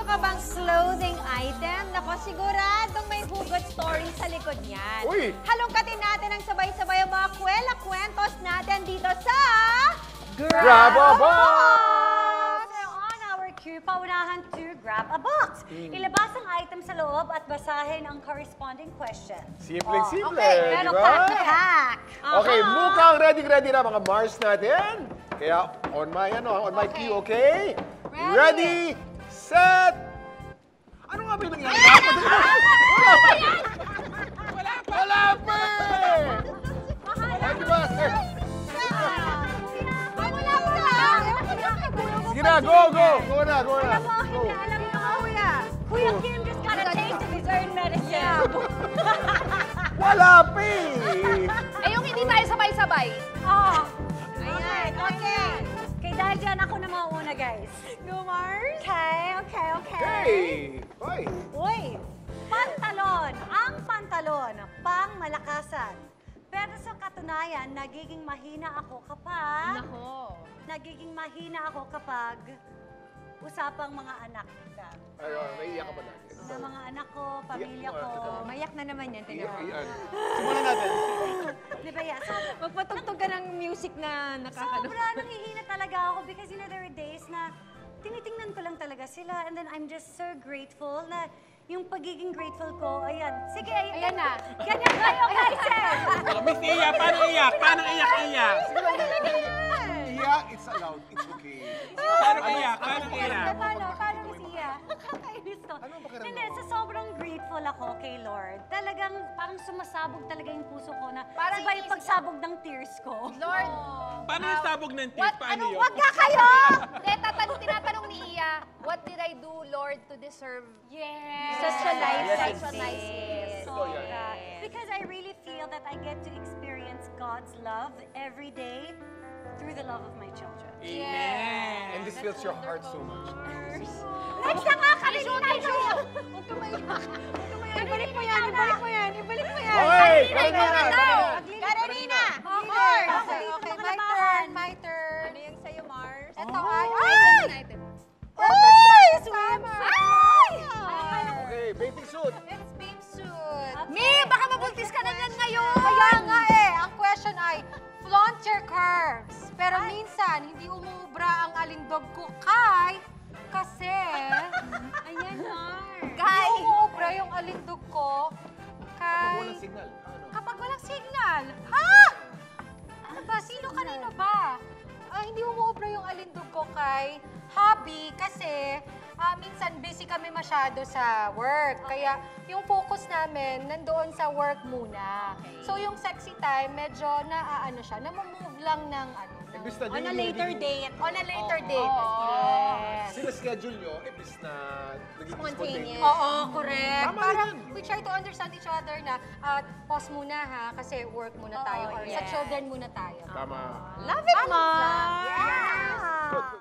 ka bang clothing item? Nako, siguradong may hugot story sa likod niyan. Uy! Halongkatin natin ang sabay-sabay ang mga kwela-kwentos natin dito sa... Grab a Box! On our queue, paunahan to grab a box. Ilabas ang item sa loob at basahin ang corresponding question. Simpleng-simple, Okay, pero di ba? pack na pack. Okay, mukhang ready na mga Mars natin. Kaya on my cue, okay? Ready, set! Ano nga ba yung nangyari? Wala pa! Ay, di ba? Sige na, go na. Alam mo, Kuya Kim just got a taste of his own medicine. Wala pa eh! Eh, yung hindi tayo sabay-sabay. Oh, Ayan, okay. okay, dahil dyan ako na mauna, guys. Go, Mars. Okay. Hey! Hoy! Uy, pantalon. Ang pantalon, pang malakasan. Pero sa katunayan, nagiging mahina ako kapag... Nako. Nagiging mahina ako kapag usapang mga anak ka. Ayun, naiiyak ka ba natin? Sa mga anak ko, pamilya ko. Mayak na naman yan. Iyak, Tingnan mo. iyan. Simulan natin. Di ba yan? Magpatugtog ka ng music na nakakalo. Sobra nangihina talaga ako because there were days na tinitingnan ko lang talaga sila and then I'm just so grateful na yung pagiging grateful ko, ayan. Sige, Ayan na. Ganyan kayo, guys! Miss Iya, paano iyak? Paano iyak, Iya? Iyak, it's allowed. It's okay. Paano iyak? Paano iyak? Paano, Miss Iya? Nakakainis to. Anong pakiramdam Hindi, mo? sa sobrang grateful ako kay Lord, talagang parang sumasabog talaga yung puso ko na Parang sabay inisip- pagsabog ng tears ko. Lord, Paano yung sabog ng teeth? Paano yun? Wag ka kayo! tinatanong ni Iya, what did I do, Lord, to deserve Yes! Such a life Yes, like such a nice gift? Sobra. Because I really feel that I get to experience God's love every day through the love of my children. Amen. And this fills your heart so much. Next na nga, kanina ito! Huwag ka maiyak. Ibalik mo yan. Okay, Karina! Karina! Okay, Okay, my turn. Ano yung sa'yo, Mars? Ito ay! Item. Uy! Swimmer! Okay, bathing suit. It's swimsuit. Mi, baka mabuntis ka na yan ngayon! Kaya nga eh, ang question ay, flaunt your curves. Pero minsan, hindi umuubra ang alindog ko kasi, Ayan, Mars. hindi umuubra yung alindog ko Walang signal. Ano? kapag walang signal. Ha? Ano ba? Sino kanina ba? Hindi umuubra yung alindog ko kay hobby kasi minsan busy kami masyado sa work. Kaya yung focus namin nandoon sa work muna. So yung sexy time, medyo namumove lang ng Imbis na On a later date. on a later date. Yes. Sila schedule nyo, imbis na naging Spontaneous. Oo, correct. Tama Parang rin. we try to understand each other na pause muna ha, kasi work muna tayo or sa yes. children muna tayo. Tama. Love it, Mars! Yeah! Good.